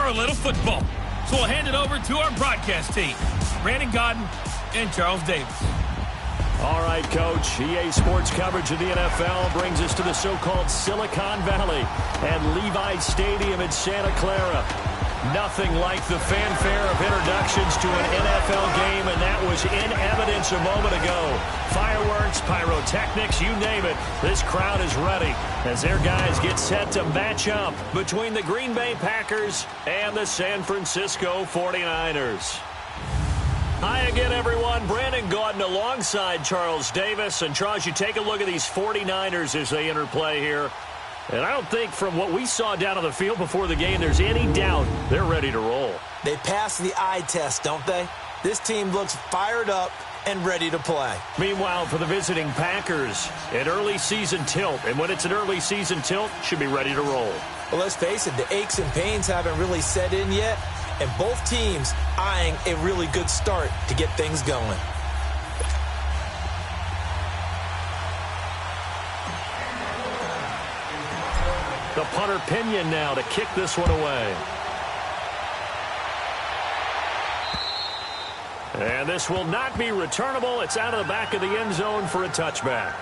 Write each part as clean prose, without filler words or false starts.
for a little football. So we'll hand it over to our broadcast team, Brandon Gaudin and Charles Davis. All right, Coach. EA Sports coverage of the NFL brings us to the so-called Silicon Valley and Levi Stadium in Santa Clara. Nothing like the fanfare of introductions to an NFL game, and that was in evidence a moment ago. Fireworks, pyrotechnics, you name it. This crowd is ready as their guys get set to match up between the Green Bay Packers and the San Francisco 49ers. Hi again, everyone. Brandon Gaudin alongside Charles Davis. And, Charles, you take a look at these 49ers as they enter play here. And I don't think from what we saw down on the field before the game there's any doubt they're ready to roll. They pass the eye test, don't they? This team looks fired up and ready to play. Meanwhile, for the visiting Packers, an early season tilt. And when it's an early season tilt, should be ready to roll. Well, let's face it, the aches and pains haven't really set in yet. And both teams eyeing a really good start to get things going. The punter Pinion now to kick this one away. And this will not be returnable. It's out of the back of the end zone for a touchback.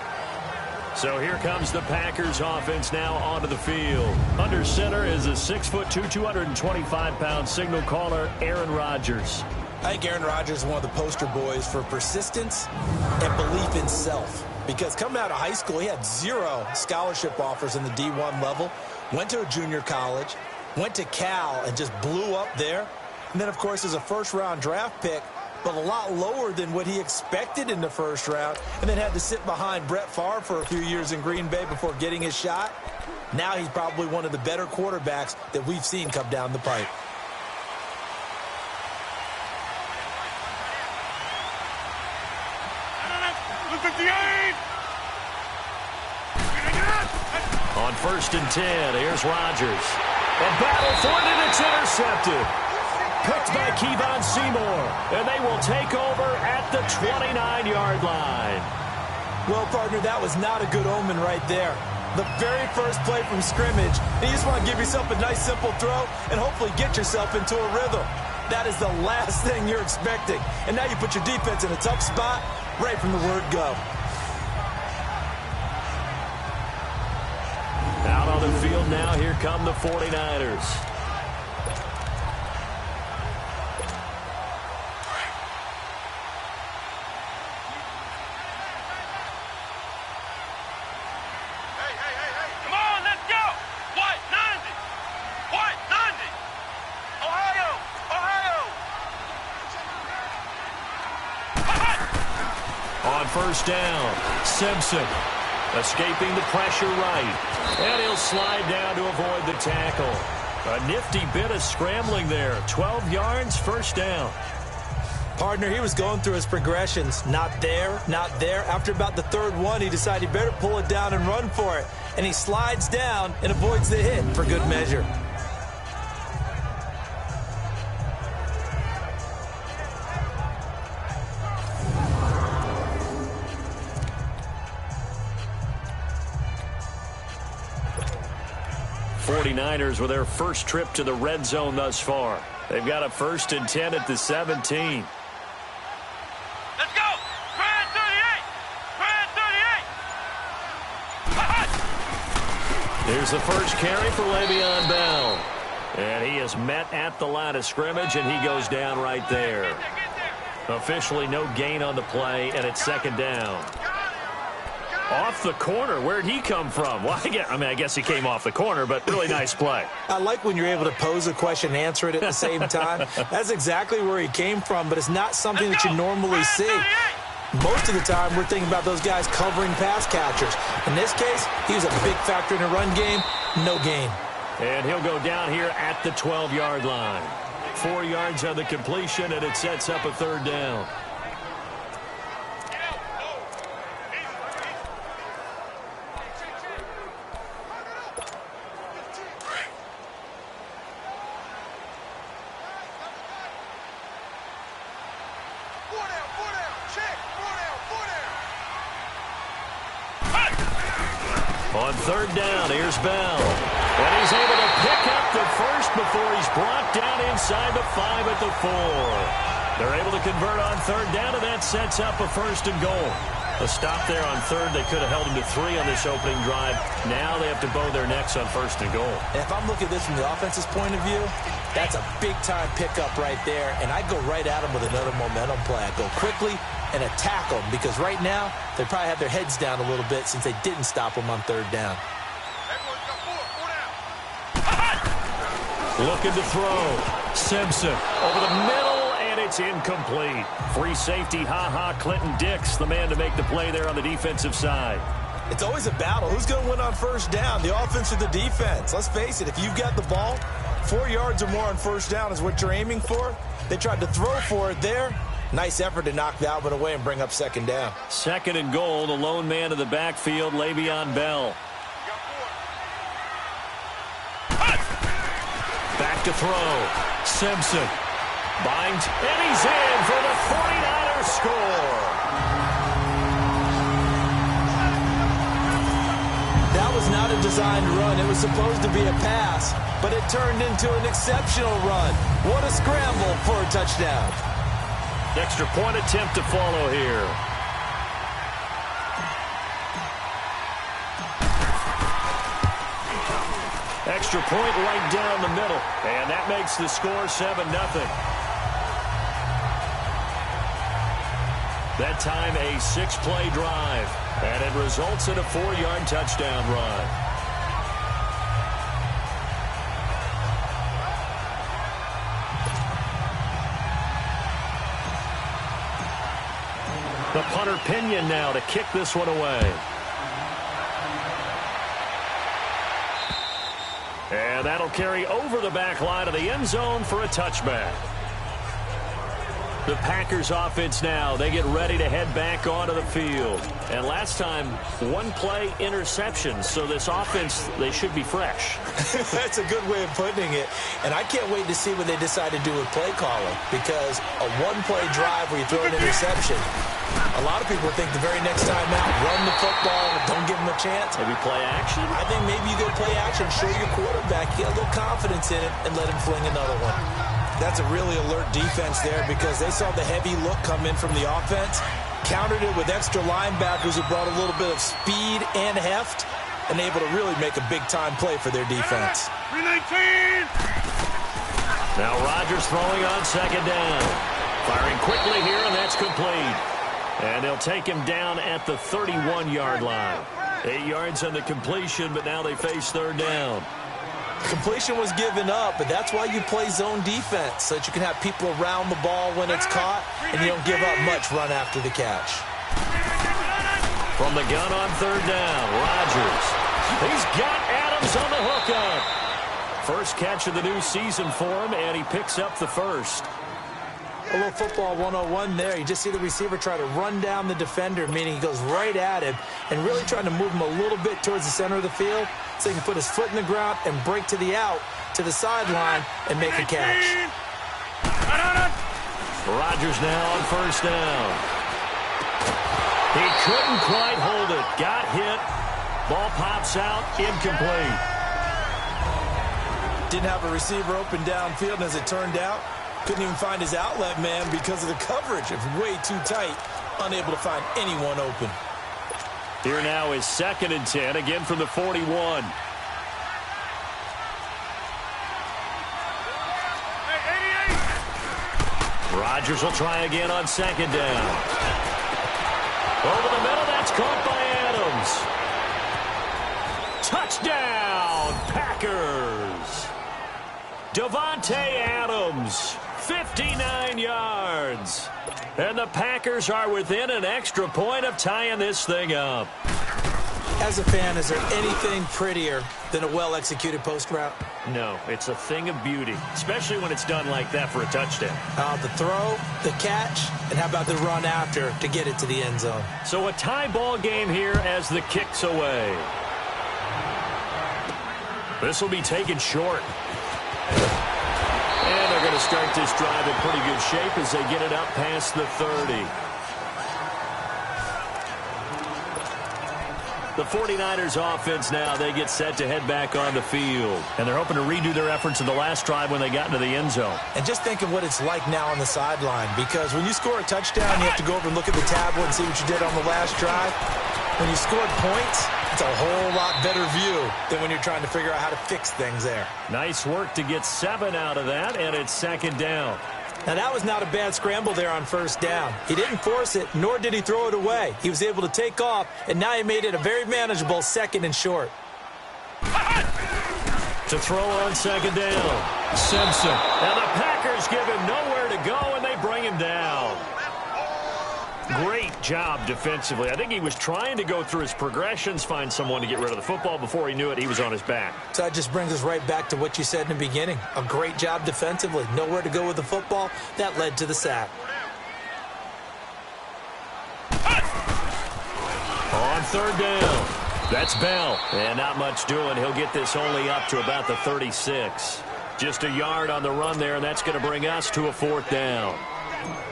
So here comes the Packers offense now onto the field. Under center is a 6'2", 225-pound signal caller, Aaron Rodgers. I think Aaron Rodgers is one of the poster boys for persistence and belief in self. Because coming out of high school, he had 0 scholarship offers in the D1 level. Went to a junior college, went to Cal, and just blew up there. And then, of course, as a first-round draft pick, but a lot lower than what he expected in the first round, and then had to sit behind Brett Favre for a few years in Green Bay before getting his shot. Now he's probably one of the better quarterbacks that we've seen come down the pipe. On 1st and 10, here's Rodgers. A battle for it, and it's intercepted. Picked by Kevon Seymour, and they will take over at the 29-yard line. Well, partner, that was not a good omen right there. The very first play from scrimmage, and you just want to give yourself a nice, simple throw and hopefully get yourself into a rhythm. That is the last thing you're expecting. And now you put your defense in a tough spot right from the word go. Out on the field now, here come the 49ers. First down, Simpson escaping the pressure right, and he'll slide down to avoid the tackle. A nifty bit of scrambling there. 12 yards, first down. Partner, he was going through his progressions. Not there, not there. After about the third one, he decided he better pull it down and run for it. And he slides down and avoids the hit for good measure. '49ers with their first trip to the red zone thus far. They've got a 1st and 10 at the 17. Let's go! Grand 38! Grand 38! Here's the first carry for Le'Veon Bell. And he is met at the line of scrimmage, and he goes down right there. Officially no gain on the play, and it's 2nd down. Off the corner. Where'd he come from? Well, I guess he came off the corner, but really nice play. I like when you're able to pose a question and answer it at the same time. That's exactly where he came from, but it's not something that you normally see. Most of the time, we're thinking about those guys covering pass catchers. In this case, he was a big factor in a run game. No gain. And he'll go down here at the 12-yard line. 4 yards on the completion, and it sets up a 3rd down. On 3rd down, here's Bell. And he's able to pick up to first before he's brought down inside the 5 at the 4. They're able to convert on third down, and that sets up a 1st and goal. A stop there on third. They could have held him to 3 on this opening drive. Now they have to bow their necks on 1st and goal. And if I'm looking at this from the offense's point of view, that's a big-time pickup right there, and I'd go right at him with another momentum play. I'd go quickly and attack them, because right now they probably have their heads down a little bit since they didn't stop them on third down. Looking to throw. Simpson over the middle, and it's incomplete. Free safety, Clinton Dix, the man to make the play there on the defensive side. It's always a battle. Who's going to win on first down, the offense or the defense? Let's face it, if you've got the ball, 4 yards or more on first down is what you're aiming for. They tried to throw for it there. Nice effort to knock Dalvin away and bring up 2nd down. 2nd and goal, the lone man in the backfield, Le'Veon Bell. Back to throw. Simpson. Binds, and he's in for the 49ers score. That was not a designed run. It was supposed to be a pass, but it turned into an exceptional run. What a scramble for a touchdown. Extra point attempt to follow here. Extra point right down the middle, and that makes the score 7-0. That time a 6-play drive, and it results in a 4-yard touchdown run. The punter Pinion now to kick this one away. And that'll carry over the back line of the end zone for a touchback. The Packers offense now, they get ready to head back onto the field. And last time, 1-play interception. So this offense, they should be fresh. That's a good way of putting it. And I can't wait to see what they decide to do with play calling. Because a 1-play drive where you throw an interception, a lot of people think the very next time out, run the football, don't give them a chance. Maybe play action? I think maybe you go play action, show your quarterback, get a little confidence in it, and let him fling another one. That's a really alert defense there because they saw the heavy look come in from the offense, countered it with extra linebackers who brought a little bit of speed and heft, and able to really make a big-time play for their defense. 319! Now Rodgers throwing on 2nd down. Firing quickly here, and that's complete. And they'll take him down at the 31-yard line. 8 yards on the completion, but now they face 3rd down. Completion was given up, but that's why you play zone defense, so that you can have people around the ball when it's caught, and you don't give up much run after the catch. From the gun on 3rd down, Rodgers. He's got Adams on the hookup. First catch of the new season for him, and he picks up the 1st. A little football 101 there. You just see the receiver try to run down the defender, meaning he goes right at him and really trying to move him a little bit towards the center of the field so he can put his foot in the ground and break to the out, to the sideline, and make a catch. Rodgers now on 1st down. He couldn't quite hold it. Got hit. Ball pops out. Incomplete. Didn't have a receiver open downfield, and as it turned out, couldn't even find his outlet man because of the coverage. It's way too tight, unable to find anyone open. Here now is 2nd and 10, again from the 41. Rodgers will try again on 2nd down. Over the middle, that's caught by Adams. Touchdown, Packers. Davante Adams, 59 yards. And the Packers are within an extra point of tying this thing up. As a fan, is there anything prettier than a well-executed post route? No, it's a thing of beauty, especially when it's done like that for a touchdown. The throw, the catch, and how about the run after to get it to the end zone? So a tie ball game here as the kick's away. This will be taken short. And they're going to start this drive in pretty good shape as they get it up past the 30. The 49ers offense now, they get set to head back on the field. And they're hoping to redo their efforts in the last drive when they got into the end zone. And just think of what it's like now on the sideline, because when you score a touchdown, you have to go over and look at the tablet and see what you did on the last drive. When you scored points, it's a whole lot better view than when you're trying to figure out how to fix things there. Nice work to get 7 out of that, and it's second down. Now, that was not a bad scramble there on first down. He didn't force it, nor did he throw it away. He was able to take off, and now he made it a very manageable second and short. To throw on second down, Simpson. And the Packers give him nowhere to go, and they bring him down. Great job defensively. I think he was trying to go through his progressions, find someone to get rid of the football. Before he knew it, he was on his back. So that just brings us right back to what you said in the beginning. A great job defensively. Nowhere to go with the football. That led to the sack. On third down, that's Bell. And not much doing. He'll get this only up to about the 36. Just a yard on the run there, and that's going to bring us to a fourth down.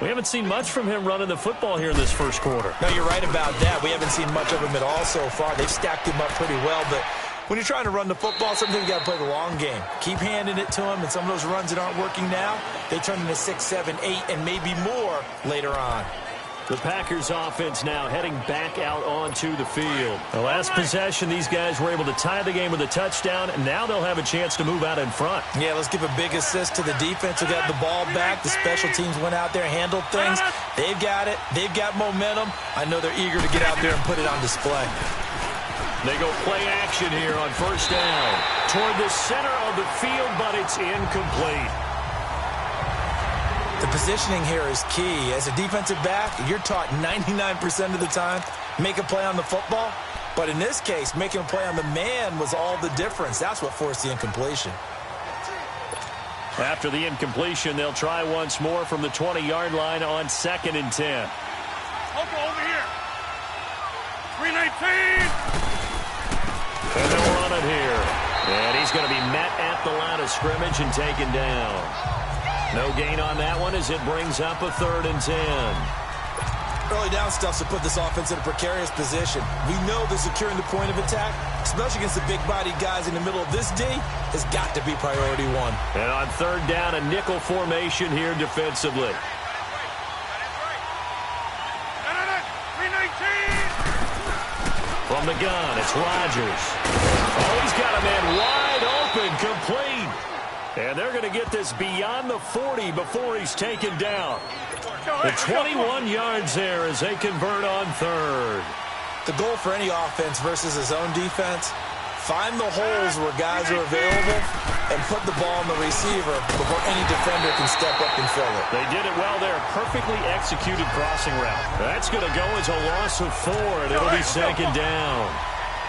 We haven't seen much from him running the football here in this first quarter. No, you're right about that. We haven't seen much of him at all so far. They've stacked him up pretty well, but when you're trying to run the football, sometimes you got to play the long game. Keep handing it to him, and some of those runs that aren't working now, they turn into 6, 7, 8, and maybe more later on. The Packers offense now heading back out onto the field. The last possession, these guys were able to tie the game with a touchdown, and now they'll have a chance to move out in front. Yeah, let's give a big assist to the defense who got the ball back. The special teams went out there, handled things. They've got it. They've got momentum. I know they're eager to get out there and put it on display. They go play action here on first down. Toward the center of the field, but it's incomplete. The positioning here is key. As a defensive back, you're taught 99% of the time, make a play on the football. But in this case, making a play on the man was all the difference. That's what forced the incompletion. After the incompletion, they'll try once more from the 20-yard line on 2nd and 10. Over here. 319. And they'll run it here. And he's going to be met at the line of scrimmage and taken down. No gain on that one as it brings up a 3rd and 10. Early down stuff to put this offense in a precarious position. We know that securing the point of attack, especially against the big-bodied guys in the middle of this D, has got to be priority one. And on 3rd down, a nickel formation here defensively. 319. From the gun, it's Rodgers. Oh, he's got a man wide open, complete. And they're going to get this beyond the 40 before he's taken down. The 21 yards there as they convert on 3rd. The goal for any offense versus his own defense, find the holes where guys are available and put the ball on the receiver before any defender can step up and fill it. They did it well there. Perfectly executed crossing route. That's going to go as a loss of 4, and it'll be 2nd down.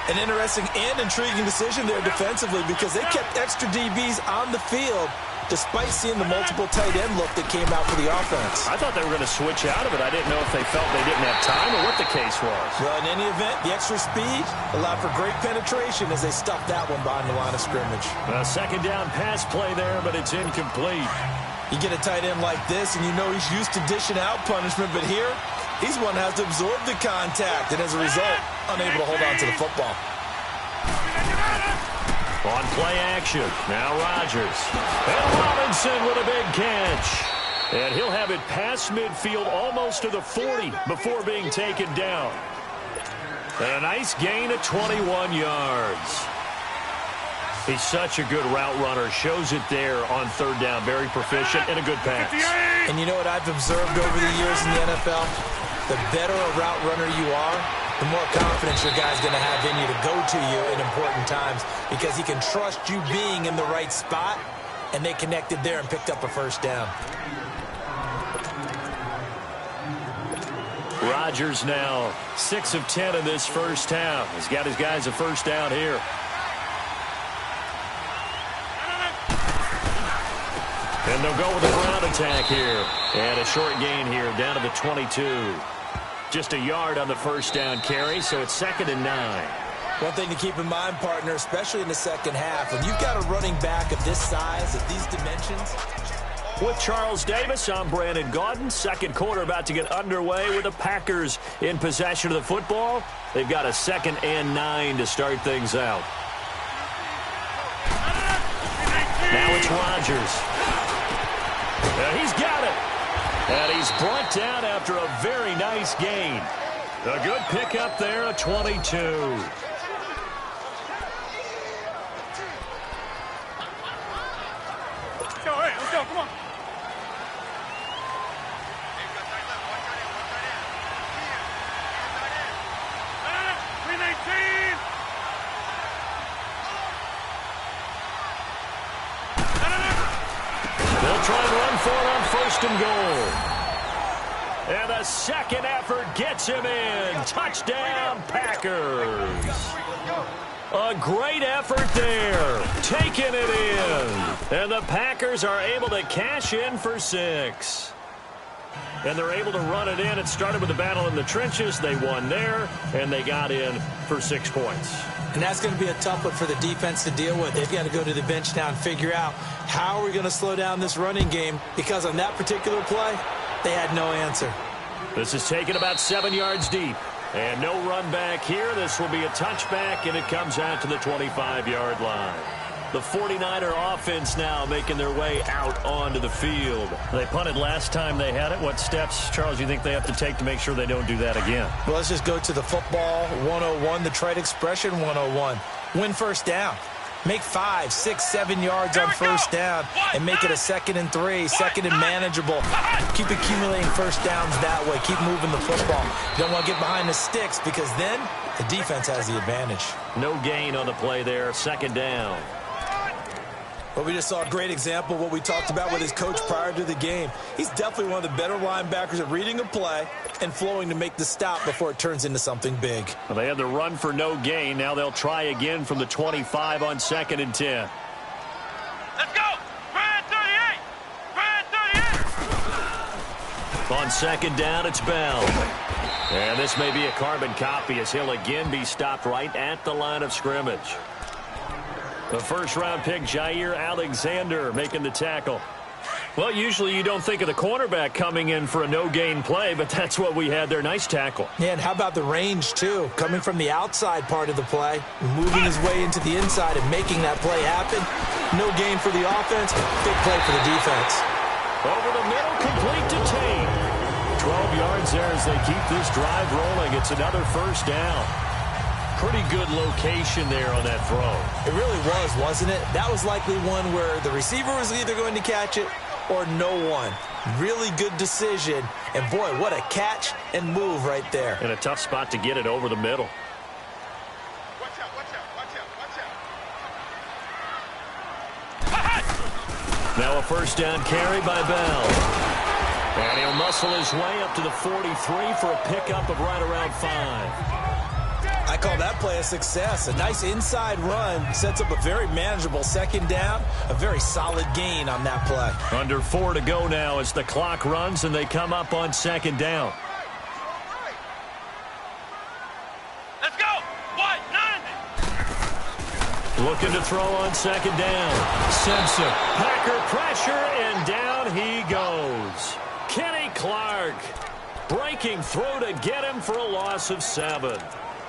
An interesting and intriguing decision there defensively because they kept extra DBs on the field despite seeing the multiple tight end look that came out for the offense. I thought they were going to switch out of it. I didn't know if they felt they didn't have time or what the case was. Well, in any event, the extra speed allowed for great penetration as they stuffed that one behind the line of scrimmage. A 2nd down pass play there, but it's incomplete. You get a tight end like this, and you know he's used to dishing out punishment, but here, he's one that has to absorb the contact, and as a result, unable to hold on to the football. On play action, now Rodgers. And Robinson with a big catch. And he'll have it past midfield almost to the 40 before being taken down. And a nice gain of 21 yards. He's such a good route runner. Shows it there on 3rd down. Very proficient and a good pass. And you know what I've observed over the years in the NFL? The better a route runner you are, the more confidence your guy's going to have in you to go to you in important times because he can trust you being in the right spot, and they connected there and picked up a 1st down. Rodgers now 6 of 10 in this first half. He's got his guys a 1st down here. And they'll go with a ground attack here. And a short gain here down to the 22. Just a yard on the 1st down carry, so it's 2nd and 9. One thing to keep in mind, partner, especially in the second half, when you've got a running back of this size, of these dimensions, With Charles Davis, I'm Brandon Gaudin. Second quarter about to get underway with the Packers in possession of the football. They've got a 2nd and 9 to start things out. Now it's Rodgers. He's got it. And he's brought down after a very nice gain. A good pickup there, a 22. Let's go, hey, let's go, come on. They'll try and run for it on 1st and goal. And the second effort gets him in. Touchdown, Packers. A great effort there. Taking it in. And the Packers are able to cash in for 6. And they're able to run it in. It started with a battle in the trenches. They won there, and they got in for 6 points. And that's going to be a tough one for the defense to deal with. They've got to go to the bench now and figure out how are we going to slow down this running game, because on that particular play, they had no answer. This is taken about 7 yards deep. And no run back here. This will be a touchback, and it comes out to the 25-yard line. The 49er offense now making their way out onto the field. They punted last time they had it. What steps, Charles, do you think they have to take to make sure they don't do that again? Well, let's just go to the football 101, the trade expression 101. Win first down. Make 5, 6, 7 yards on first down and make it a 2nd and 3, 2nd and manageable. Keep accumulating first downs that way. Keep moving the football. You don't want to get behind the sticks, because then the defense has the advantage. No gain on the play there. 2nd down. Well, we just saw a great example of what we talked about with his coach prior to the game. He's definitely one of the better linebackers at reading a play and flowing to make the stop before it turns into something big. Well, they had the run for no gain. Now they'll try again from the 25 on 2nd and 10. Let's go! Brand 38! Brand 38! On 2nd down, it's Bell. And this may be a carbon copy, as he'll again be stopped right at the line of scrimmage. The first-round pick, Jair Alexander, making the tackle. Well, usually you don't think of the cornerback coming in for a no-gain play, but that's what we had there. Nice tackle. Yeah, and how about the range, too? Coming from the outside part of the play, moving his way into the inside and making that play happen. No gain for the offense, big play for the defense. Over the middle, complete to Tate. 12 yards there as they keep this drive rolling. It's another first down. Pretty good location there on that throw. It really was, wasn't it? That was likely one where the receiver was either going to catch it or no one. Really good decision. And, boy, what a catch and move right there. And a tough spot to get it over the middle. Watch out, watch out, watch out, watch out. Now a first down carry by Bell. And he'll muscle his way up to the 43 for a pickup of right around 5. I call that play a success. A nice inside run sets up a very manageable 2nd down. A very solid gain on that play. Under 4 to go now as the clock runs and they come up on 2nd down. Let's go! White 90! Looking to throw on 2nd down. Simpson. Packer pressure, and down he goes. Kenny Clark breaking through to get him for a loss of 7.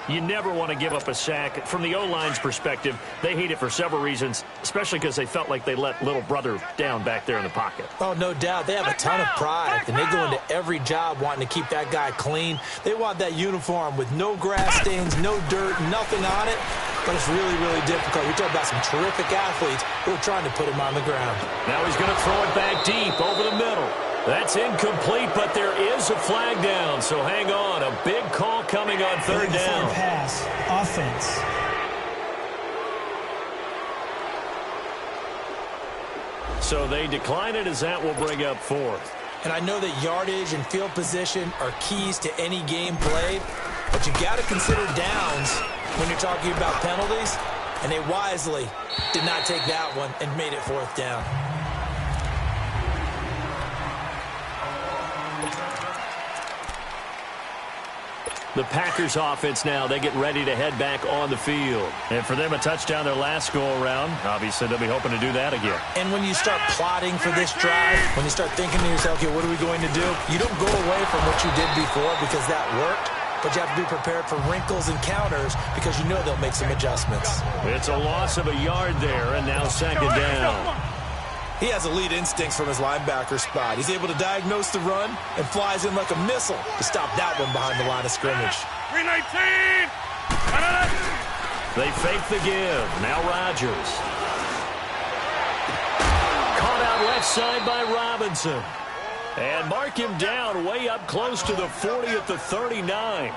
You never want to give up a sack. From the O-line's perspective, they hate it for several reasons, especially because they felt like they let little brother down back there in the pocket. Oh, no doubt. They have a ton of pride, and they go into every job wanting to keep that guy clean. They want that uniform with no grass stains, no dirt, nothing on it. But it's really, really difficult. You're talking about some terrific athletes who are trying to put him on the ground. Now he's going to throw it back deep over the middle. That's incomplete, but there is a flag down, so hang on. A big call coming on 3rd down. Pass, offense. So they decline it as that will bring up 4th. And I know that yardage and field position are keys to any game played, but you got to consider downs when you're talking about penalties, and they wisely did not take that one and made it 4th down. The Packers offense now, they get ready to head back on the field. And for them, a touchdown their last go-around. Obviously, they'll be hoping to do that again. And when you start plotting for this drive, when you start thinking to yourself, okay, what are we going to do? You don't go away from what you did before because that worked, but you have to be prepared for wrinkles and counters because you know they'll make some adjustments. It's a loss of a yard there, and now second down. He has elite instincts from his linebacker spot. He's able to diagnose the run and flies in like a missile to stop that one behind the line of scrimmage. 319! They fake the give. Now Rodgers. Caught out left side by Robinson. And mark him down way up close to the 40 at the 39.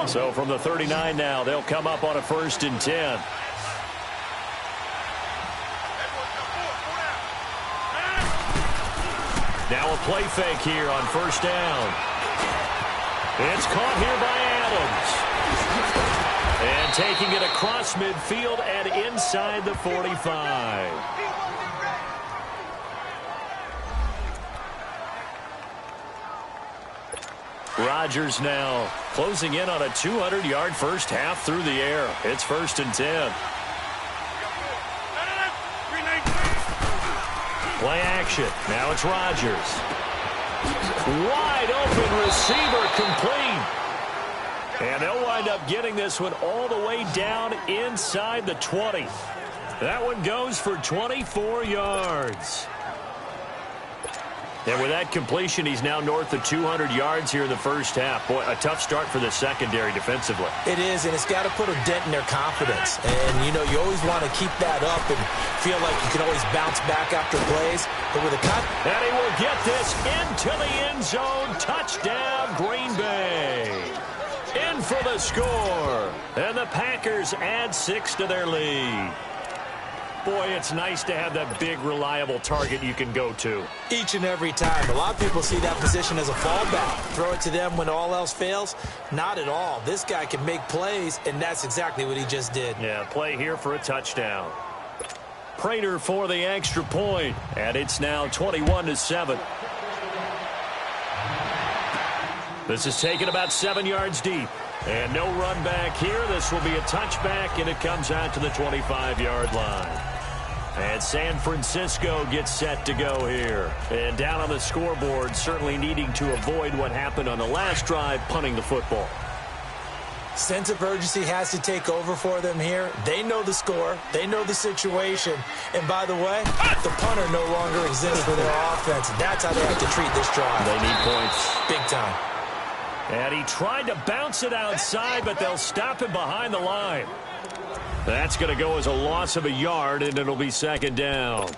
So from the 39 now, they'll come up on a 1st and 10. Now a play fake here on 1st down. It's caught here by Adams. And taking it across midfield and inside the 45. Rodgers now closing in on a 200-yard first half through the air. It's 1st and 10. Play action. Now it's Rodgers. Wide open receiver complete. And they'll wind up getting this one all the way down inside the 20. That one goes for 24 yards. And with that completion, he's now north of 200 yards here in the first half. Boy, a tough start for the secondary defensively. It is, and it's got to put a dent in their confidence. And, you know, you always want to keep that up and feel like you can always bounce back after plays. But with a cut... And he will get this into the end zone. Touchdown, Green Bay. In for the score. And the Packers add 6 to their lead. Boy, it's nice to have that big, reliable target you can go to. Each and every time. A lot of people see that position as a fallback. Throw it to them when all else fails. Not at all. This guy can make plays, and that's exactly what he just did. Yeah, play here for a touchdown. Prater for the extra point, and it's now 21-7. This is taken about 7 yards deep. And no run back here. This will be a touchback, and it comes out to the 25-yard line. And San Francisco gets set to go here. And down on the scoreboard, certainly needing to avoid what happened on the last drive, punting the football. Sense of urgency has to take over for them here. They know the score. They know the situation. And by the way, the punter no longer exists for their offense. That's how they have to treat this drive. They need points. Big time. And he tried to bounce it outside, but they'll stop him behind the line. That's going to go as a loss of a yard, and it'll be second down.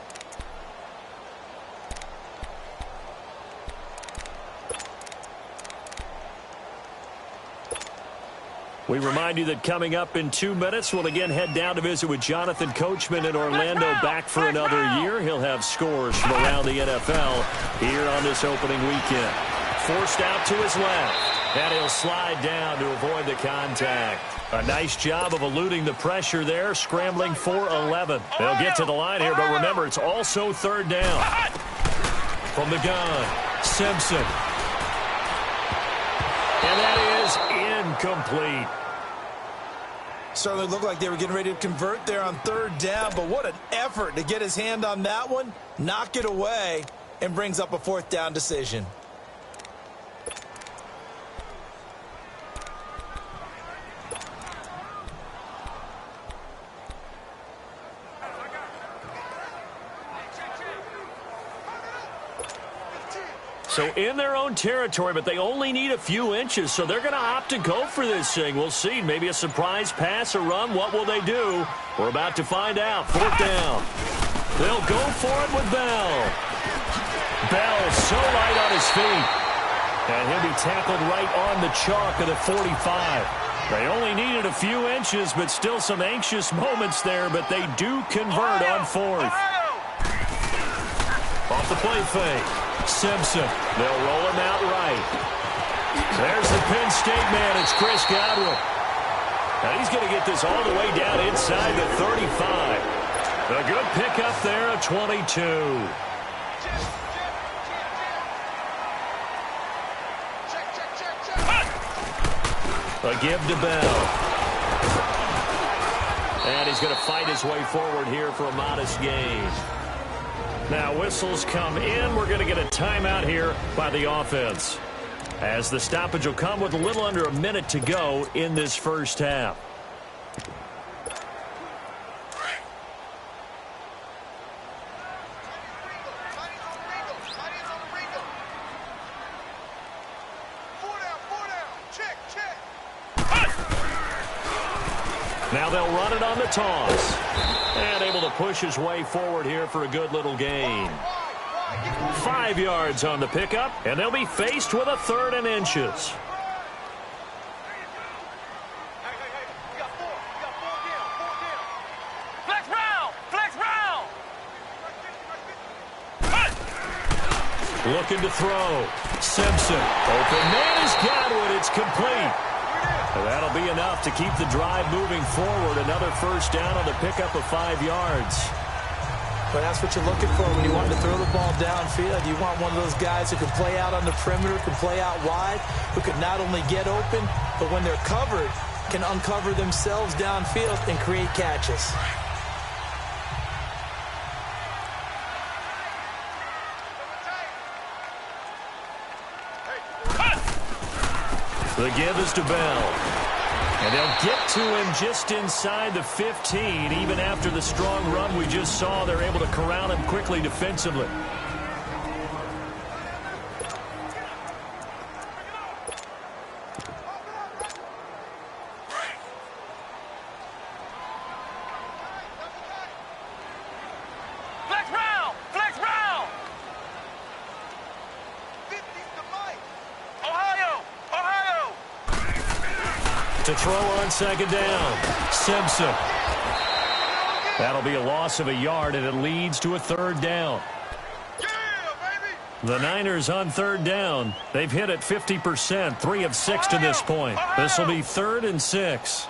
We remind you that coming up in 2 minutes, we'll again head down to visit with Jonathan Coachman in Orlando, back for another year. He'll have scores from around the NFL here on this opening weekend. Forced out to his left. And he'll slide down to avoid the contact. A nice job of eluding the pressure there, scrambling for 11. They'll get to the line here, but remember, it's also third down. From the gun, Simpson. And that is incomplete. Certainly looked like they were getting ready to convert there on third down, but what an effort to get his hand on that one, knock it away, and brings up a 4th down decision. So in their own territory, but they only need a few inches, so they're going to opt to go for this thing. We'll see. Maybe a surprise pass or run. What will they do? We're about to find out. 4th down. They'll go for it with Bell. Bell so light on his feet. And he'll be tackled right on the chalk of the 45. They only needed a few inches, but still some anxious moments there, but they do convert on 4th. Off the play fake. Simpson. They'll roll him out right. There's the Penn State man. It's Chris Godwin. And he's going to get this all the way down inside the 35. A good pickup there, a 22. A give to Bell. And he's going to fight his way forward here for a modest gain. Now whistles come in. We're going to get a timeout here by the offense, as the stoppage will come with a little under a minute to go in this first half. Now they'll run it on the toss. And able to push his way forward here for a good little gain. 5 yards on the pickup, and they'll be faced with a 3rd and inches. Flex round! Flex round! Looking to throw. Simpson. Open man has got it. It's complete. And that'll be enough to keep the drive moving forward. Another first down on the pickup of 5 yards. But that's what you're looking for when you want to throw the ball downfield. You want one of those guys who can play out on the perimeter, can play out wide, who can not only get open, but when they're covered, can uncover themselves downfield and create catches. The give is to Bell. And they'll get to him just inside the 15. Even after the strong run we just saw, they're able to corral him quickly defensively. Flex round! Flex round! Ohio! Ohio! To throw on 2nd down. Simpson. That'll be a loss of a yard, and it leads to a 3rd down. Yeah, baby! The Niners on 3rd down. They've hit it 50%, 3 of 6 to this point. This will be 3rd and 6.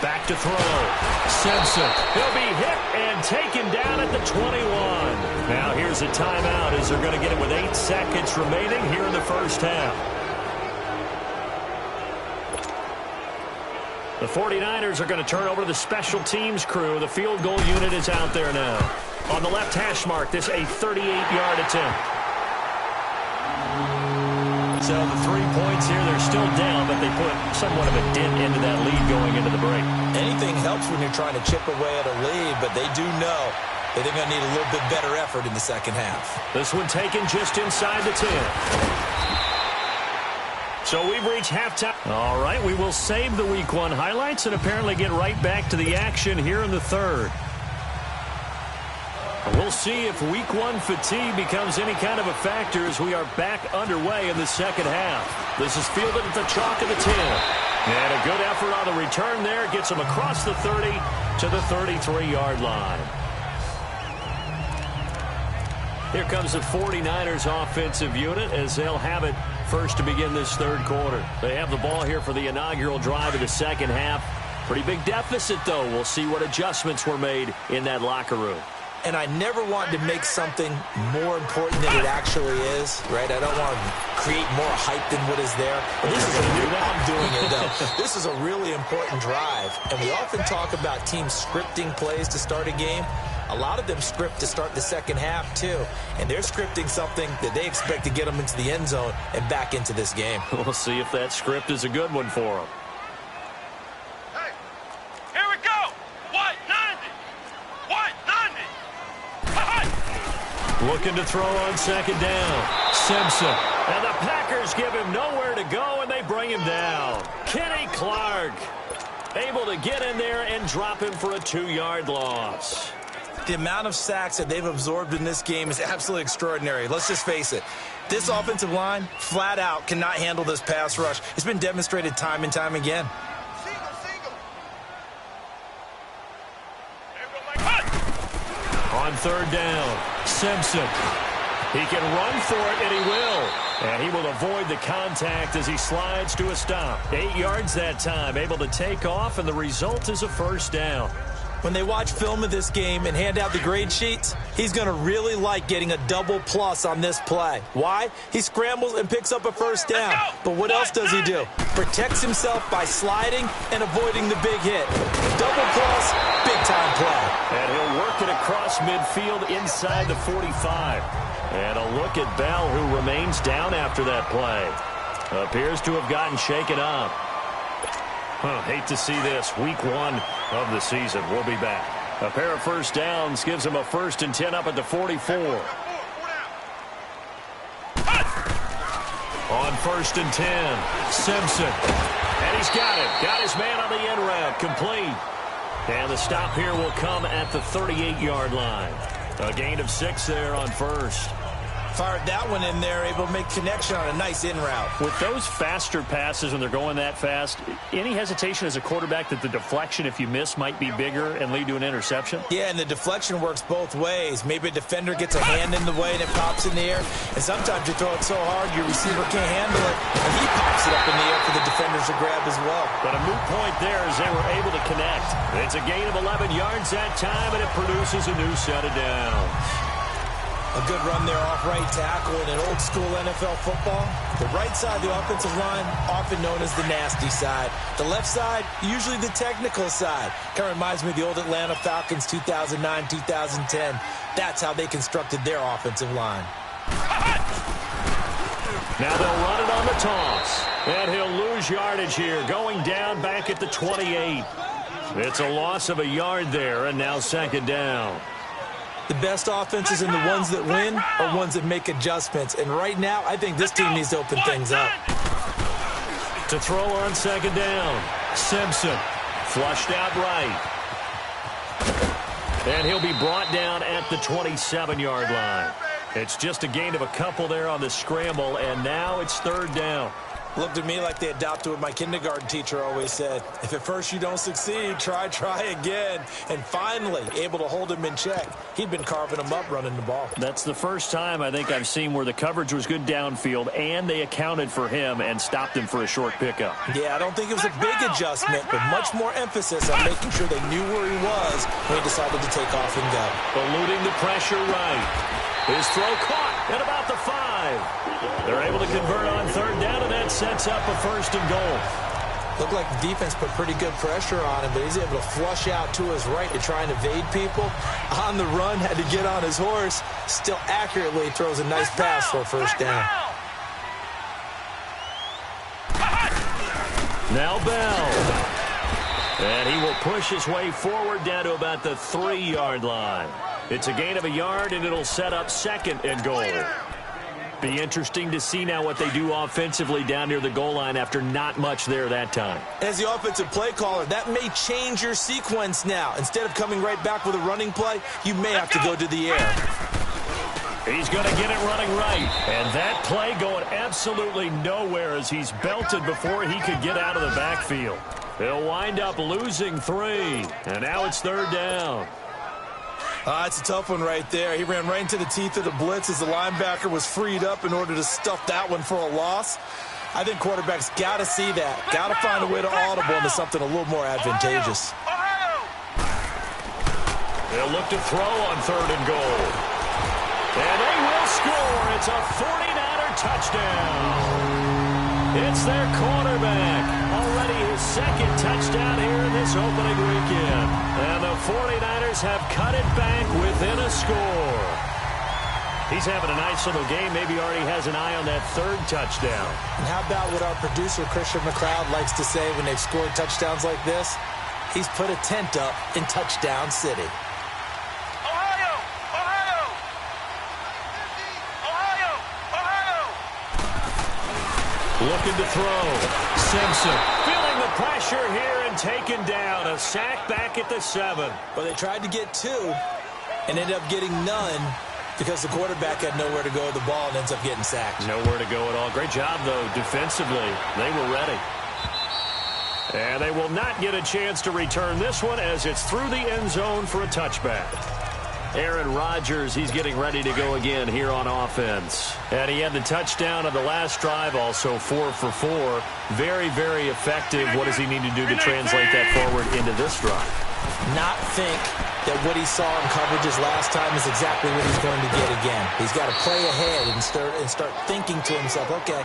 Back to throw. Simpson. He'll be hit and taken down at the 21. Now here's a timeout as they're going to get it with 8 seconds remaining here in the first half. The 49ers are going to turn over to the special teams crew. The field goal unit is out there now. On the left hash mark, this a 38-yard attempt. So the 3 points here, they're still down, but they put somewhat of a dent into that lead going into the break. Anything helps when you're trying to chip away at a lead, but they do know that they're going to need a little bit better effort in the second half. This one taken just inside the 10. So we've reached halftime. All right, we will save the Week 1 highlights and apparently get right back to the action here in the 3rd. We'll see if Week 1 fatigue becomes any kind of a factor as we are back underway in the second half. This is fielded at the chalk of the 10. And a good effort on the return there gets them across the 30 to the 33-yard line. Here comes the 49ers offensive unit as they'll have it first to begin this 3rd quarter. They have the ball here for the inaugural drive of the second half. Pretty big deficit, though. We'll see what adjustments were made in that locker room. And I never want to make something more important than it actually is, right? I don't want to create more hype than what is there. But this is I'm doing it, though. This is a really important drive. And we often talk about teams scripting plays to start a game. A lot of them script to start the second half, too. And they're scripting something that they expect to get them into the end zone and back into this game. We'll see if that script is a good one for them. Hey, here we go! White 90! White 90! Looking to throw on 2nd down. Simpson. And the Packers give him nowhere to go, and they bring him down. Kenny Clark able to get in there and drop him for a 2-yard loss. The amount of sacks that they've absorbed in this game is absolutely extraordinary. Let's just face it. This offensive line, flat out, cannot handle this pass rush. It's been demonstrated time and time again. On 3rd down, Simpson. He can run for it, and he will. And he will avoid the contact as he slides to a stop. 8 yards that time, able to take off, and the result is a first down. When they watch film of this game and hand out the grade sheets, he's going to really like getting a double plus on this play. Why? He scrambles and picks up a first down. But what else does he do? Protects himself by sliding and avoiding the big hit. Double plus, big-time play. And he'll work it across midfield inside the 45. And a look at Bell, who remains down after that play. Appears to have gotten shaken up. Hate to see this. Week 1 of the season. We'll be back. A pair of first downs gives him a 1st and 10 up at the 44. On 1st and 10, Simpson. And he's got it. Got his man on the end route. Complete. And the stop here will come at the 38-yard line. A gain of 6 there on 1st. Fired that one in there, able to make connection on a nice in route. With those faster passes when they're going that fast, any hesitation as a quarterback that the deflection, if you miss, might be bigger and lead to an interception? Yeah, and the deflection works both ways. Maybe a defender gets a hand in the way and it pops in the air. And sometimes you throw it so hard your receiver can't handle it, and he pops it up in the air for the defenders to grab as well. But a moot point there as they were able to connect. It's a gain of 11 yards that time, and it produces a new set of downs. A good run there off right tackle in an old-school NFL football. The right side of the offensive line, often known as the nasty side. The left side, usually the technical side. Kind of reminds me of the old Atlanta Falcons 2009, 2010. That's how they constructed their offensive line. Now they'll run it on the toss. And he'll lose yardage here, going down back at the 28. It's a loss of a yard there, and now 2nd down. The best offenses and the ones that win are ones that make adjustments. And right now, I think this team needs to open things up. To throw on 2nd down, Simpson flushed out right. And he'll be brought down at the 27-yard line. It's just a gain of a couple there on the scramble, and now it's 3rd down. Looked to me like they adopted what my kindergarten teacher always said. If at first you don't succeed, try again. And finally, able to hold him in check. He'd been carving him up running the ball. That's the first time I think I've seen where the coverage was good downfield, and they accounted for him and stopped him for a short pickup. Yeah, I don't think it was a big adjustment, but much more emphasis on making sure they knew where he was when he decided to take off and go. Eluding the pressure right. His throw caught at about the 5. They're able to convert on 3rd down, and that sets up a 1st and goal. Looked like the defense put pretty good pressure on him, but he's able to flush out to his right to try and evade people. On the run, had to get on his horse. Still accurately throws a nice pass for a 1st down. Now Bell. And he will push his way forward down to about the 3-yard line. It's a gain of a yard, and it'll set up 2nd and goal. Be interesting to see now what they do offensively down near the goal line after not much there that time. As the offensive play caller, that may change your sequence now. Instead of coming right back with a running play, you may have to go to the air. He's going to get it running right. And that play going absolutely nowhere as he's belted before he could get out of the backfield. They'll wind up losing 3. And now it's 3rd down. It's a tough one right there. He ran right into the teeth of the blitz as the linebacker was freed up in order to stuff that one for a loss. I think quarterbacks got to see that. Got to find a way to audible into something a little more advantageous. They'll look to throw on 3rd and goal. And they will score. It's a 49er touchdown. It's their quarterback. Already his 2nd touchdown here in this opening weekend. And the 49ers have cut it back within a score. He's having a nice little game. Maybe already has an eye on that 3rd touchdown. And how about what our producer, Christian McLeod, likes to say when they've scored touchdowns like this? He's put a tent up in Touchdown City. Looking to throw. Simpson feeling the pressure here and taken down. A sack back at the 7. Well, they tried to get 2 and ended up getting none because the quarterback had nowhere to go with the ball and ends up getting sacked. Nowhere to go at all. Great job, though, defensively. They were ready. And they will not get a chance to return this one as it's through the end zone for a touchback. Aaron Rodgers, he's getting ready to go again here on offense. And he had the touchdown on the last drive, also 4 for 4. Very, very effective. What does he need to do to translate that forward into this drive? Not think that what he saw in coverages last time is exactly what he's going to get again. He's got to play ahead and start thinking to himself, okay,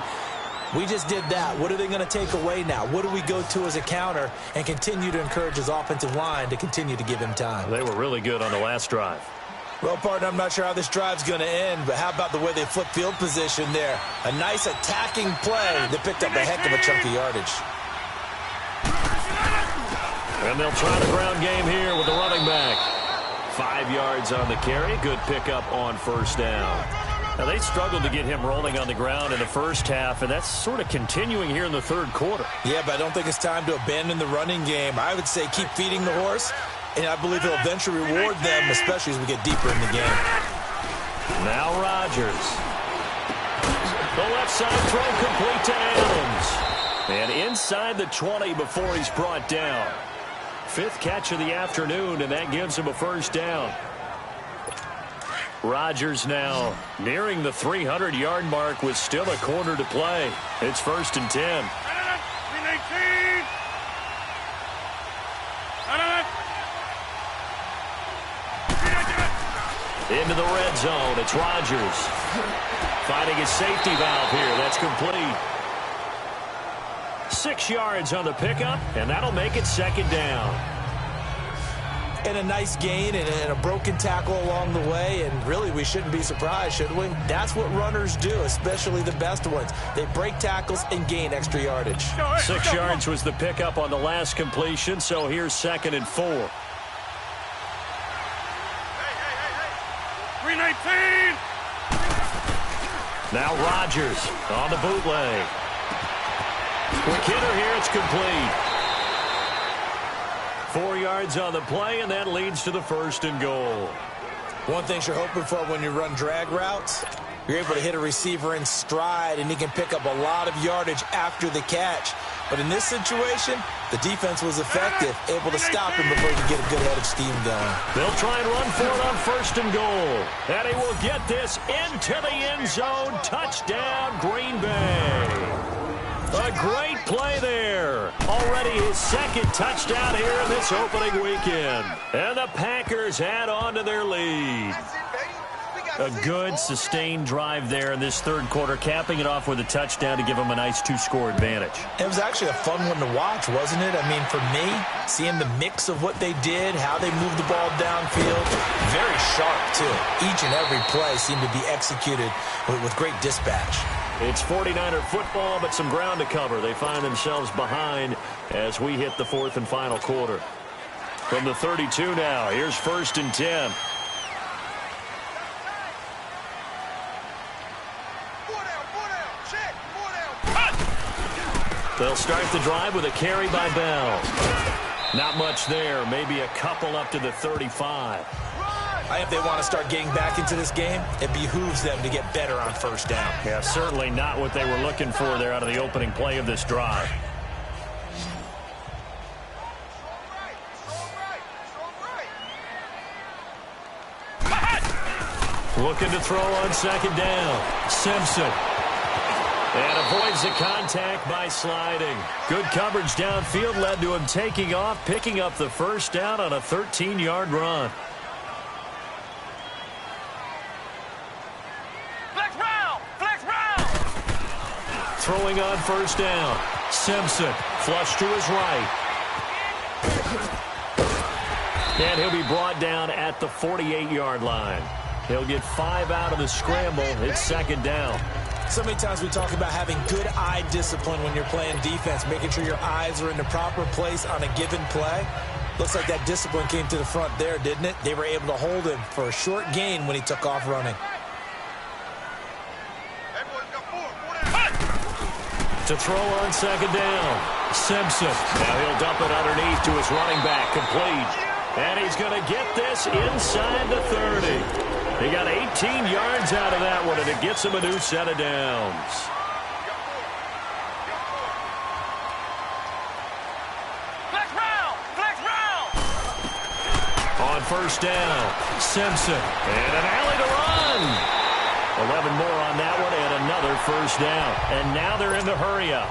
we just did that. What are they going to take away now? What do we go to as a counter? And continue to encourage his offensive line to continue to give him time. They were really good on the last drive. Well, partner, I'm not sure how this drive's going to end, but how about the way they flip field position there? A nice attacking play that picked up a heck of a chunk of yardage. And they'll try the ground game here with the running back. 5 yards on the carry. Good pickup on first down. Now, they struggled to get him rolling on the ground in the first half, and that's sort of continuing here in the third quarter. Yeah, but I don't think it's time to abandon the running game. I would say keep feeding the horse, and I believe he'll eventually reward them, especially as we get deeper in the game. Now Rodgers. The left side throw complete to Adams. And inside the 20 before he's brought down. 5th catch of the afternoon, and that gives him a first down. Rodgers now nearing the 300-yard mark with still a quarter to play. It's 1st and 10. Into the red zone. It's Rodgers. Finding his safety valve here. That's complete. 6 yards on the pickup, and that'll make it 2nd down. And a nice gain and a broken tackle along the way, and really we shouldn't be surprised, should we? That's what runners do, especially the best ones. They break tackles and gain extra yardage. 6 yards was the pickup on the last completion, so here's 2nd and 4. 319. Now Rodgers on the bootleg. Quick hitter here, it's complete. 4 yards on the play, and that leads to the 1st and goal. One thing you're hoping for when you run drag routes, you're able to hit a receiver in stride, and he can pick up a lot of yardage after the catch. But in this situation, the defense was effective, able to stop him before he could get a good head of steam going. They'll try and run for it on 1st and goal. And he will get this into the end zone. Touchdown, Green Bay. A great play there. Already his 2nd touchdown here in this opening weekend. And the Packers add on to their lead. A good, sustained drive there in this 3rd quarter, capping it off with a touchdown to give them a nice 2-score advantage. It was actually a fun one to watch, wasn't it? I mean, for me, seeing the mix of what they did, how they moved the ball downfield, very sharp, too. Each and every play seemed to be executed with great dispatch. It's 49er football, but some ground to cover. They find themselves behind as we hit the 4th and final quarter. From the 32 now, here's 1st and 10. They'll start the drive with a carry by Bell. Not much there, maybe a couple up to the 35. I think they want to start getting back into this game. It behooves them to get better on 1st down. Yeah, certainly not what they were looking for there out of the opening play of this drive. Looking to throw on 2nd down. Simpson. And avoids the contact by sliding. Good coverage downfield led to him taking off, picking up the 1st down on a 13-yard run. Throwing on 1st down. Simpson flush to his right. And he'll be brought down at the 48-yard line. He'll get 5 out of the scramble. It's 2nd down. So many times we talk about having good eye discipline when you're playing defense, making sure your eyes are in the proper place on a given play. Looks like that discipline came to the front there, didn't it? They were able to hold him for a short gain when he took off running. To throw on 2nd down. Simpson. Now he'll dump it underneath to his running back. Complete. And he's going to get this inside the 30. He got 18 yards out of that one, and it gets him a new set of downs. On on first down. Simpson. And an alley to run. 11 more on that one and another first down. And now they're in the hurry-up.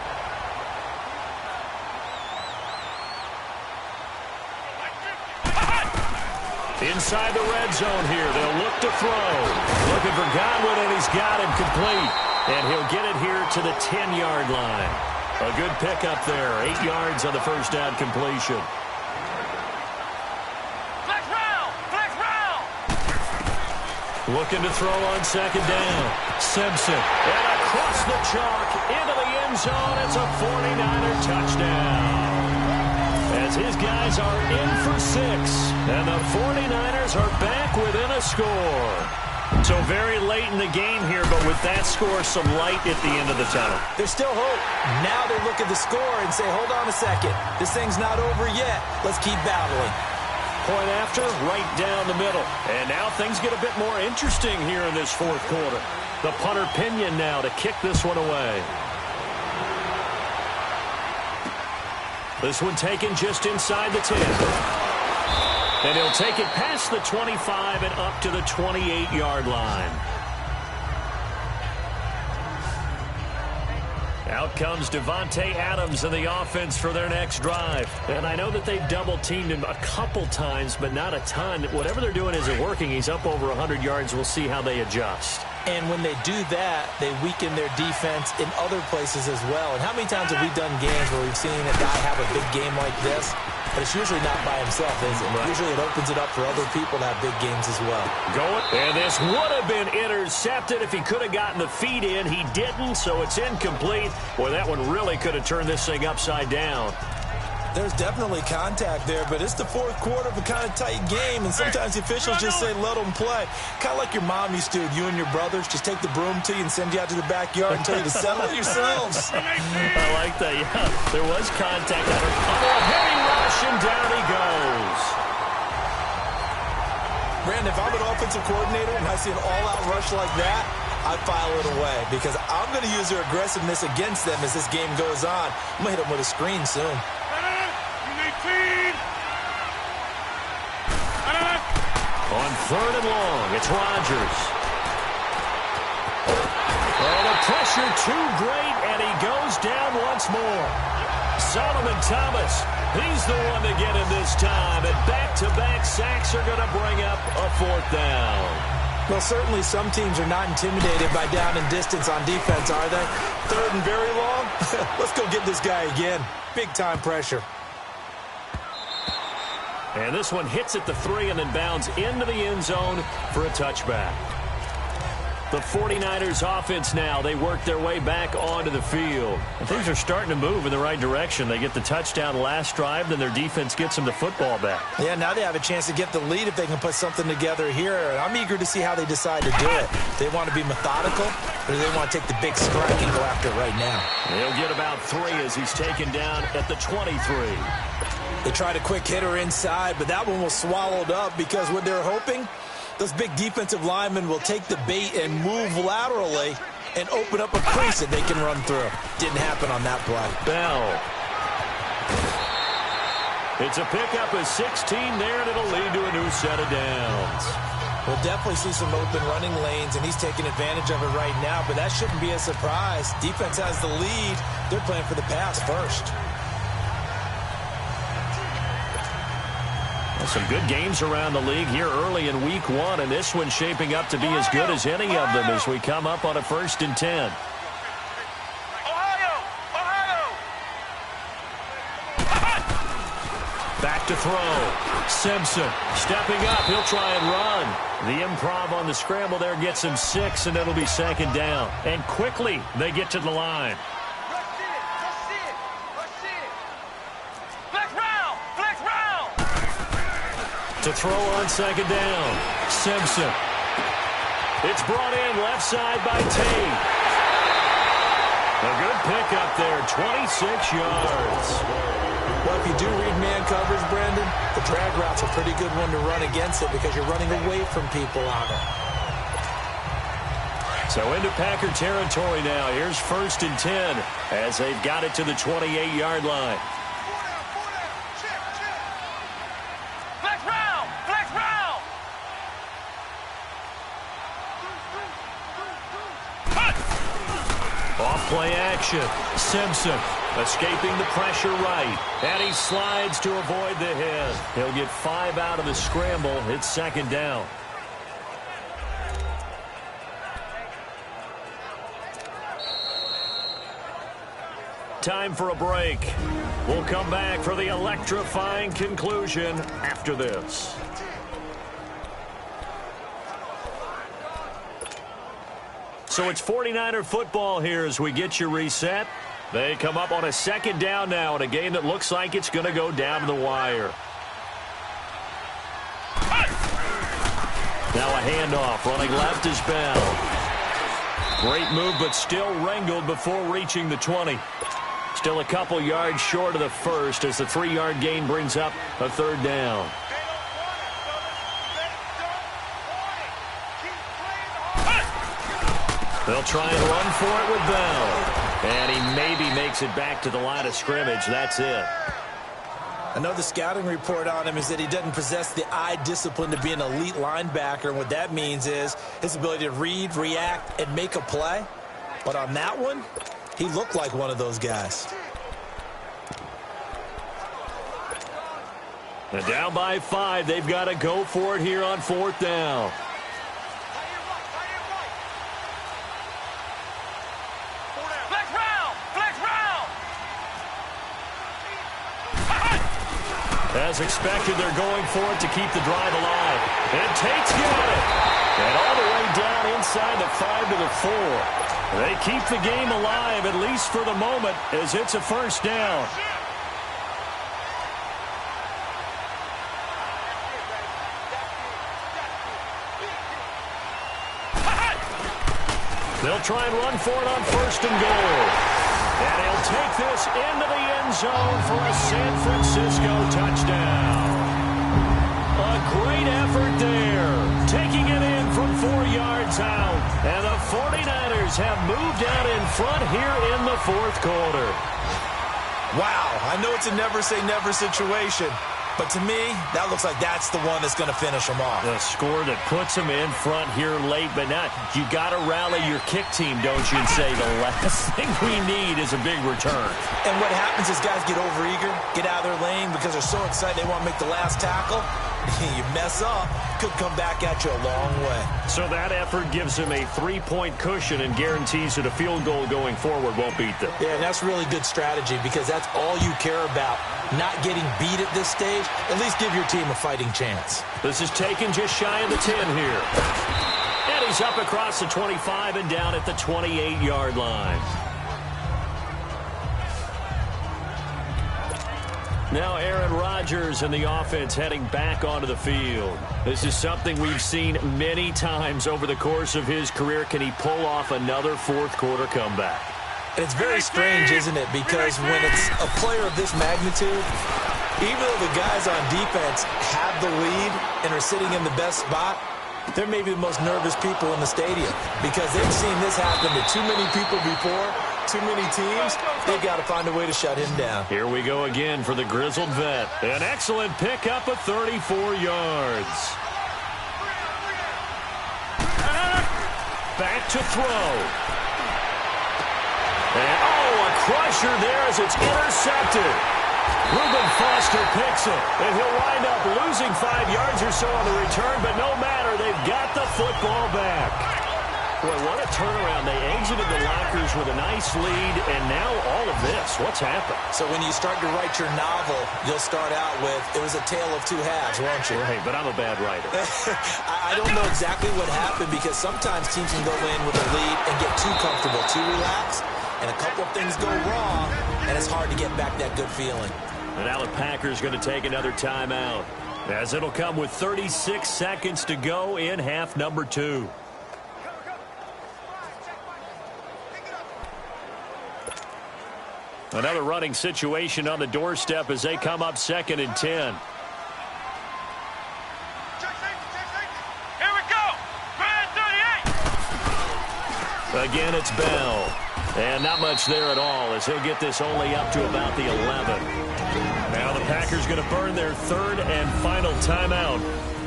Inside the red zone here. They'll look to throw. Looking for Godwin, and he's got him complete. And he'll get it here to the 10-yard line. A good pickup there. 8 yards on the first down completion. Flex round! Flex round! Looking to throw on second down. Simpson. And across the chalk into the end zone. It's a 49er touchdown. As his guys are in for 6. And the 49ers are back within a score. So very late in the game here, but with that score, some light at the end of the tunnel. There's still hope. Now they look at the score and say, hold on a second. This thing's not over yet. Let's keep battling. Point after, right down the middle. And now things get a bit more interesting here in this fourth quarter. The punter Pinion now to kick this one away. This one taken just inside the 10. And he'll take it past the 25 and up to the 28-yard line. Out comes Devontae Adams in the offense for their next drive. And I know that they've double-teamed him a couple times, but not a ton. Whatever they're doing isn't working. He's up over 100 yards. We'll see how they adjust. And when they do that, they weaken their defense in other places as well. And how many times have we done games where we've seen a guy have a big game like this? But it's usually not by himself, is it? Right. Usually it opens it up for other people to have big games as well. And this would have been intercepted if he could have gotten the feet in. He didn't, so it's incomplete. Boy, that one really could have turned this thing upside down. There's definitely contact there, but it's the fourth quarter of a kind of tight game, and sometimes the officials just say, let them play. Kind of like your mom used to, you and your brothers, just take the broom to you and send you out to the backyard and tell you to settle it yourselves. I like that, yeah. There was contact on a heavy rush, and down he goes. Brandon, if I'm an offensive coordinator and I see an all-out rush like that, I file it away because I'm going to use their aggressiveness against them as this game goes on. I'm going to hit them with a screen soon. On third and long, it's Rodgers. Oh, the pressure too great, and he goes down once more. Solomon Thomas, he's the one to get him this time, and back-to-back sacks are going to bring up a fourth down. Well, certainly some teams are not intimidated by down and distance on defense, are they? Third and very long? Let's go get this guy again. Big-time pressure. And this one hits at the 3 and then bounds into the end zone for a touchback. The 49ers offense now, they work their way back onto the field. And things are starting to move in the right direction. They get the touchdown last drive, then their defense gets them the football back. Yeah, now they have a chance to get the lead if they can put something together here. I'm eager to see how they decide to do it. They want to be methodical, or do they want to take the big strike and go after it right now? He'll get about 3 as he's taken down at the 23. They tried a quick hitter inside, but that one was swallowed up because what they're hoping, those big defensive linemen will take the bait and move laterally and open up a crease that they can run through. Didn't happen on that play. Bell. It's a pickup of 16 there, and it'll lead to a new set of downs. We'll definitely see some open running lanes, and he's taking advantage of it right now, but that shouldn't be a surprise. Defense has the lead. They're playing for the pass first. Some good games around the league here early in week 1, and this one's shaping up to be as good as any of them as we come up on a 1st and 10. Back to throw. Simpson stepping up. He'll try and run. The improv on the scramble there gets him 6, and it'll be 2nd down. And quickly they get to the line. To throw on 2nd down. Simpson. It's brought in left side by Tate. A good pickup there, 26 yards. Well, if you do read man coverage, Brandon, the drag route's a pretty good one to run against it because you're running away from people on it. So into Packer territory now. Here's 1st and 10 as they've got it to the 28-yard line. Flex round! Flex round! Play action. Simpson escaping the pressure right. And he slides to avoid the hit. He'll get 5 out of the scramble. It's second down. Time for a break. We'll come back for the electrifying conclusion after this. So it's 49er football here as we get you reset. They come up on a second down now in a game that looks like it's going to go down to the wire. Now a handoff. Running left is Bell. Great move, but still wrangled before reaching the 20. Still a couple yards short of the first as the 3-yard gain brings up a third down. They'll try and run for it with Bell. And he maybe makes it back to the line of scrimmage. That's it. I know the scouting report on him is that he doesn't possess the eye discipline to be an elite linebacker. And what that means is his ability to read, react, and make a play. But on that one, he looked like one of those guys. And down by 5. They've got to go for it here on 4th down. As expected, they're going for it to keep the drive alive. And Tate's got it. And all the way down inside the 5 to the 4. They keep the game alive, at least for the moment, as it's a first down. They'll try and run for it on 1st and goal. And he'll take this into the end zone for a San Francisco touchdown. A great effort there. Taking it in from 4 yards out. And the 49ers have moved out in front here in the 4th quarter. Wow, I know it's a never-say-never situation. But to me, that looks like that's the one that's going to finish them off. The score that puts them in front here late, but not. You got to rally your kick team, don't you, and say the last thing we need is a big return. And what happens is guys get overeager, get out of their lane because they're so excited they want to make the last tackle. You mess up, could come back at you a long way. So that effort gives them a 3-point cushion and guarantees that a field goal going forward won't beat them. Yeah, and that's really good strategy because that's all you care about. Not getting beat at this stage, at least give your team a fighting chance. This is taken just shy of the 10 here. And he's up across the 25 and down at the 28-yard line. Now Aaron Rodgers and the offense heading back onto the field. This is something we've seen many times over the course of his career. Can he pull off another 4th quarter comeback? And it's very strange, isn't it? Because when it's a player of this magnitude, even though the guys on defense have the lead and are sitting in the best spot, they're maybe the most nervous people in the stadium because they've seen this happen to too many people before, too many teams. They've got to find a way to shut him down. Here we go again for the grizzled vet. An excellent pickup of 34 yards. Back to throw. And, a crusher there as it's intercepted. Reuben Foster picks it, and he'll wind up losing 5 yards or so on the return, but no matter, they've got the football back. Boy, what a turnaround. They exited the lockers with a nice lead, and now all of this. What's happened? So when you start to write your novel, you'll start out with, it was a tale of 2 halves, won't you? Right, but I'm a bad writer. I don't know exactly what happened because sometimes teams can go in with a lead and get too comfortable, too relaxed, and a couple of things go wrong, and it's hard to get back that good feeling. And now the Packers going to take another timeout, as it'll come with 36 seconds to go in half number 2. Another running situation on the doorstep as they come up 2nd and 10. Here we go. Grand 38. Again, it's Bell. And not much there at all as he'll get this only up to about the 11. Now the Packers going to burn their 3rd and final timeout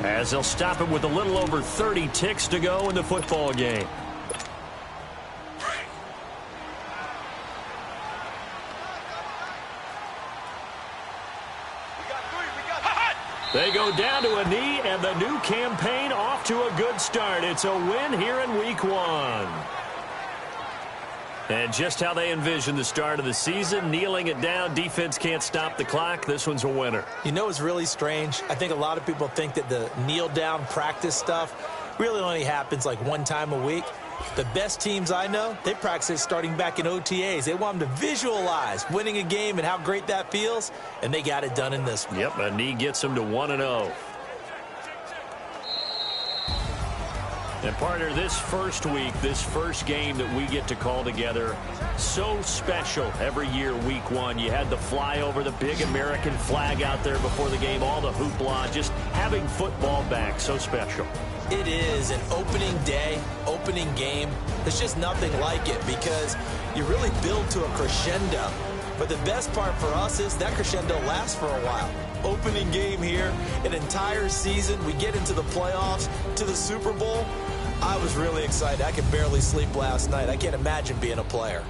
as they'll stop it with a little over 30 ticks to go in the football game. They go down to a knee, and the new campaign off to a good start. It's a win here in Week 1. And just how they envision the start of the season, kneeling it down, defense can't stop the clock. This one's a winner. You know what's really strange? I think a lot of people think that the kneel-down practice stuff really only happens like one time a week. The best teams I know, they practice it starting back in OTAs. They want them to visualize winning a game and how great that feels, and they got it done in this one. Yep, a knee gets them to 1-0. And partner, this first week, this first game that we get to call together, so special every year, Week 1. You had the flyover, the big American flag out there before the game, all the hoopla, just having football back, so special. It is an opening day, opening game. There's just nothing like it because you really build to a crescendo. But the best part for us is that crescendo lasts for a while. Opening game here, an entire season. We get into the playoffs, to the Super Bowl. I was really excited. I could barely sleep last night. I can't imagine being a player.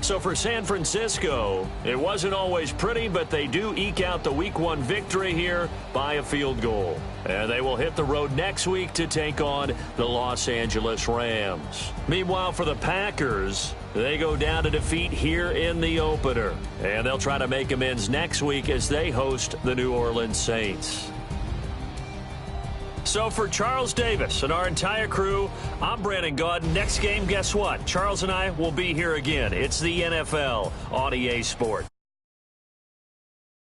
So for San Francisco, it wasn't always pretty, but they do eke out the Week 1 victory here by a field goal. And they will hit the road next week to take on the Los Angeles Rams. Meanwhile, for the Packers, they go down to defeat here in the opener. And they'll try to make amends next week as they host the New Orleans Saints. So for Charles Davis and our entire crew, I'm Brandon Gaudin. Next game, guess what? Charles and I will be here again. It's the NFL on EA Sports.